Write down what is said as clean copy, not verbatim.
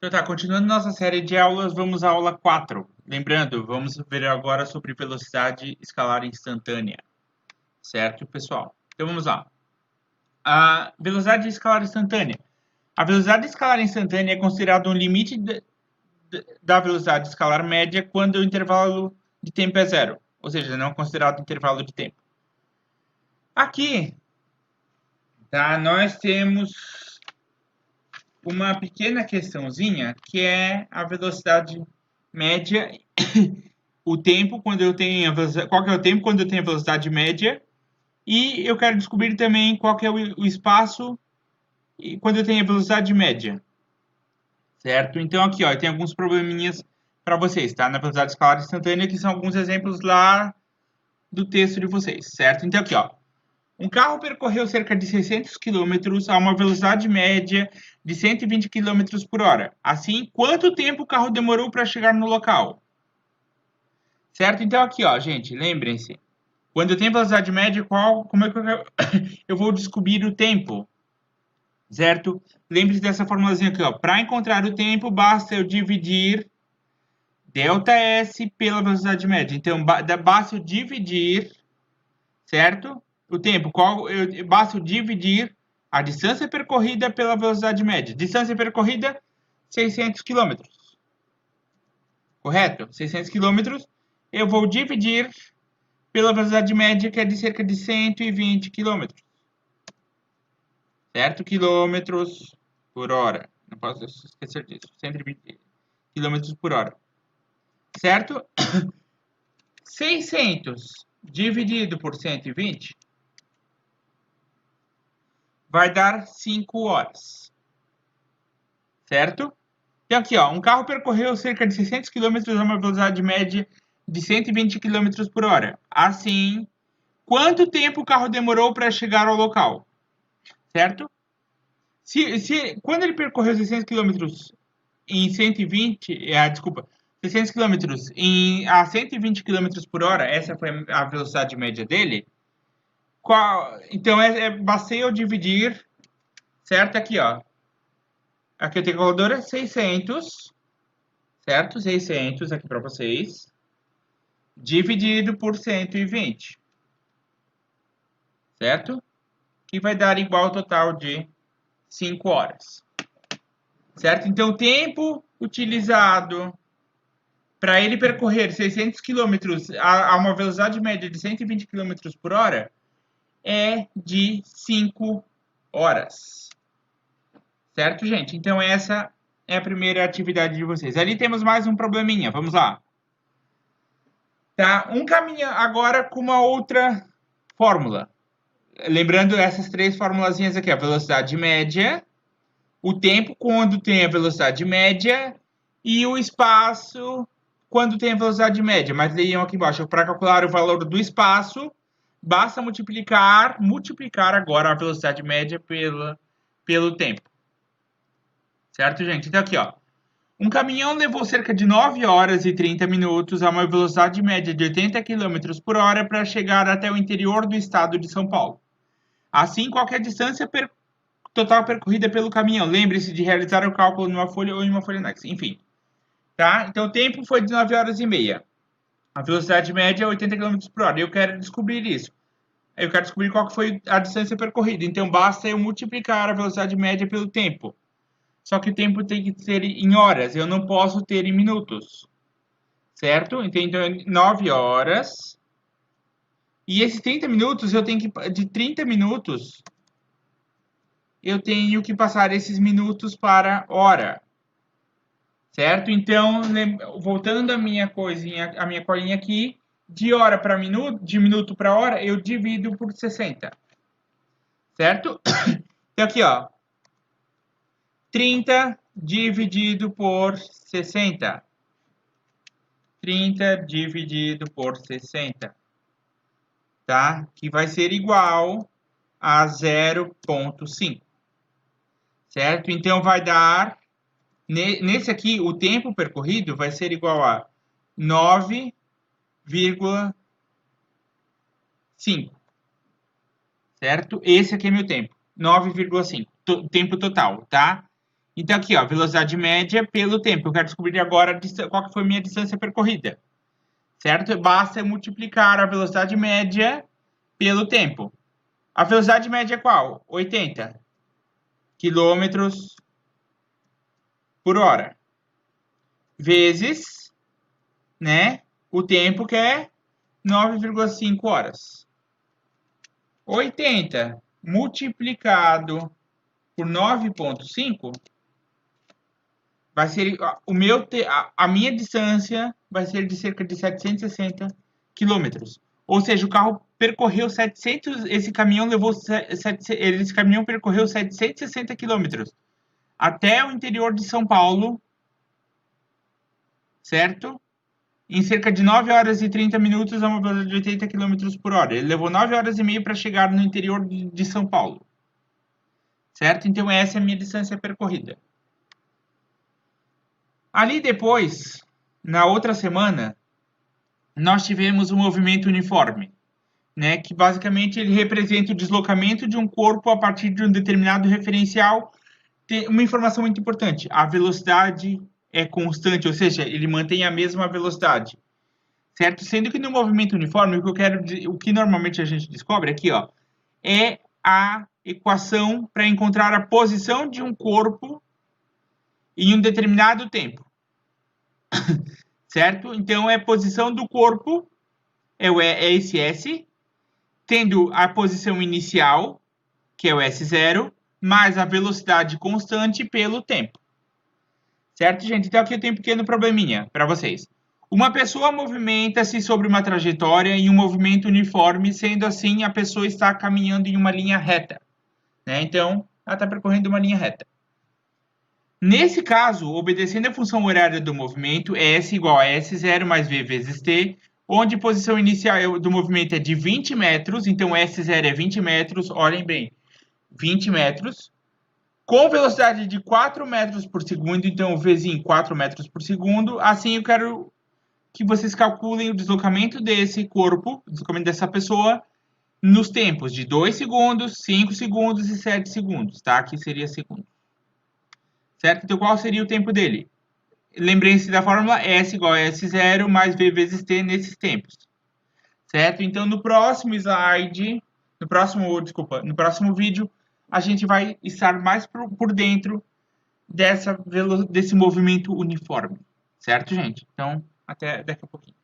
Então tá, continuando nossa série de aulas, vamos à aula 4. Lembrando, vamos ver agora sobre velocidade escalar instantânea. Certo, pessoal? Então vamos lá. A velocidade escalar instantânea. A velocidade escalar instantânea é considerada um limite da velocidade escalar média quando o intervalo de tempo é zero. Ou seja, não é considerado intervalo de tempo. Aqui, tá, nós temos uma pequena questãozinha que é a velocidade média, o tempo quando eu tenho a velocidade, qual que é o tempo quando eu tenho a velocidade média, e eu quero descobrir também qual que é o espaço quando eu tenho a velocidade média, certo? Então aqui, ó, tem alguns probleminhas para vocês, tá? Na velocidade escalar instantânea, que são alguns exemplos lá do texto de vocês, certo? Então aqui, ó, um carro percorreu cerca de 600 quilômetros a uma velocidade média de 120 quilômetros por hora. Assim, quanto tempo o carro demorou para chegar no local? Certo? Então aqui, ó, gente, lembrem-se. Quando eu tenho velocidade média, como é que eu vou descobrir o tempo? Certo? Lembre-se dessa formulazinha aqui, ó. Para encontrar o tempo, basta eu dividir ΔS pela velocidade média. Então, basta eu dividir, certo? O tempo, basta eu dividir a distância percorrida pela velocidade média. Distância percorrida, 600 quilômetros. Correto? 600 quilômetros. Eu vou dividir pela velocidade média, que é de cerca de 120 quilômetros. Certo? Quilômetros por hora. Não posso esquecer disso. 120 quilômetros por hora. Certo? 600 dividido por 120 vai dar 5 horas. Certo? Então aqui, ó, um carro percorreu cerca de 600 quilômetros a uma velocidade média de 120 quilômetros por hora. Assim, quanto tempo o carro demorou para chegar ao local? Certo? Quando ele percorreu 600 quilômetros em 120, desculpa, 600 quilômetros a 120 quilômetros por hora, essa foi a velocidade média dele. Então, basta eu dividir, certo? Aqui, ó. Aqui eu tenho a calculadora, 600, certo? 600 aqui para vocês, dividido por 120, certo? Que vai dar igual ao total de 5 horas. Certo? Então, o tempo utilizado para ele percorrer 600 quilômetros a uma velocidade média de 120 quilômetros por hora é de 5 horas. Certo, gente? Então, essa é a primeira atividade de vocês. Ali temos mais um probleminha. Vamos lá. Tá? Um caminho agora com uma outra fórmula. Lembrando essas três formulazinhas aqui. A velocidade média, o tempo quando tem a velocidade média e o espaço quando tem a velocidade média. Mas leiam aqui embaixo, para calcular o valor do espaço, basta multiplicar agora a velocidade média pelo tempo. Certo, gente? Então aqui, ó. Um caminhão levou cerca de 9 horas e 30 minutos a uma velocidade média de 80 quilômetros por hora para chegar até o interior do estado de São Paulo. Assim, qualquer distância total percorrida pelo caminhão. Lembre-se de realizar o cálculo numa folha ou em uma folha anexa. Enfim. Tá? Então, o tempo foi de 9 horas e meia. A velocidade média é 80 quilômetros por hora. Eu quero descobrir isso. Eu quero descobrir qual foi a distância percorrida. Então, basta eu multiplicar a velocidade média pelo tempo. Só que o tempo tem que ser em horas. Eu não posso ter em minutos. Certo? Então, 9 horas. E esses 30 minutos, eu tenho que... De 30 minutos, eu tenho que passar esses minutos para hora. Certo? Então, voltando a minha coisinha, a minha colinha aqui, de hora para minuto, de minuto para hora, eu divido por 60. Certo? Então aqui, ó, 30 dividido por 60. 30 dividido por 60. Tá? Que vai ser igual a 0,5. Certo? Então vai dar, nesse aqui, o tempo percorrido vai ser igual a 9,5. Certo? Esse aqui é meu tempo, 9,5. Tempo total, tá? Então, aqui, ó, velocidade média pelo tempo. Eu quero descobrir agora qual que foi a minha distância percorrida. Certo? Basta multiplicar a velocidade média pelo tempo. A velocidade média é qual? 80 quilômetros por hora. Vezes, né, o tempo que é 9,5 horas. 80 multiplicado por 9,5 vai ser a minha distância vai ser de cerca de 760 quilômetros. Ou seja, o carro percorreu 700, esse caminhão levou esse caminhão percorreu 760 quilômetros até o interior de São Paulo, certo? Em cerca de 9 horas e 30 minutos a uma velocidade de 80 quilômetros por hora. Ele levou 9 horas e meia para chegar no interior de São Paulo, certo? Então essa é a minha distância percorrida. Ali depois, na outra semana, nós tivemos um movimento uniforme, né, que basicamente ele representa o deslocamento de um corpo a partir de um determinado referencial. Tem uma informação muito importante: a velocidade é constante, ou seja, ele mantém a mesma velocidade, certo? Sendo que no movimento uniforme, o que normalmente a gente descobre aqui, ó, é a equação para encontrar a posição de um corpo em um determinado tempo, certo? Então é a posição do corpo, é esse S, tendo a posição inicial, que é o S0, mais a velocidade constante pelo tempo. Certo, gente? Então aqui eu tenho um pequeno probleminha para vocês. Uma pessoa movimenta-se sobre uma trajetória em um movimento uniforme, sendo assim, a pessoa está caminhando em uma linha reta, né? Então, ela está percorrendo uma linha reta. Nesse caso, obedecendo a função horária do movimento, S igual a S0 mais V vezes T, onde a posição inicial do movimento é de 20 metros, então S0 é 20 metros, olhem bem, 20 metros, com velocidade de 4 metros por segundo, então o Vzinho 4 metros por segundo. Assim eu quero que vocês calculem o deslocamento desse corpo, o deslocamento dessa pessoa, nos tempos de 2 segundos, 5 segundos e 7 segundos, tá? Aqui seria segundo. Certo? Então qual seria o tempo dele? Lembrem-se da fórmula S igual a S0 mais V vezes T nesses tempos. Certo? Então no próximo slide, no próximo vídeo, a gente vai estar mais por dentro desse movimento uniforme. Certo, gente? Então, até daqui a pouquinho.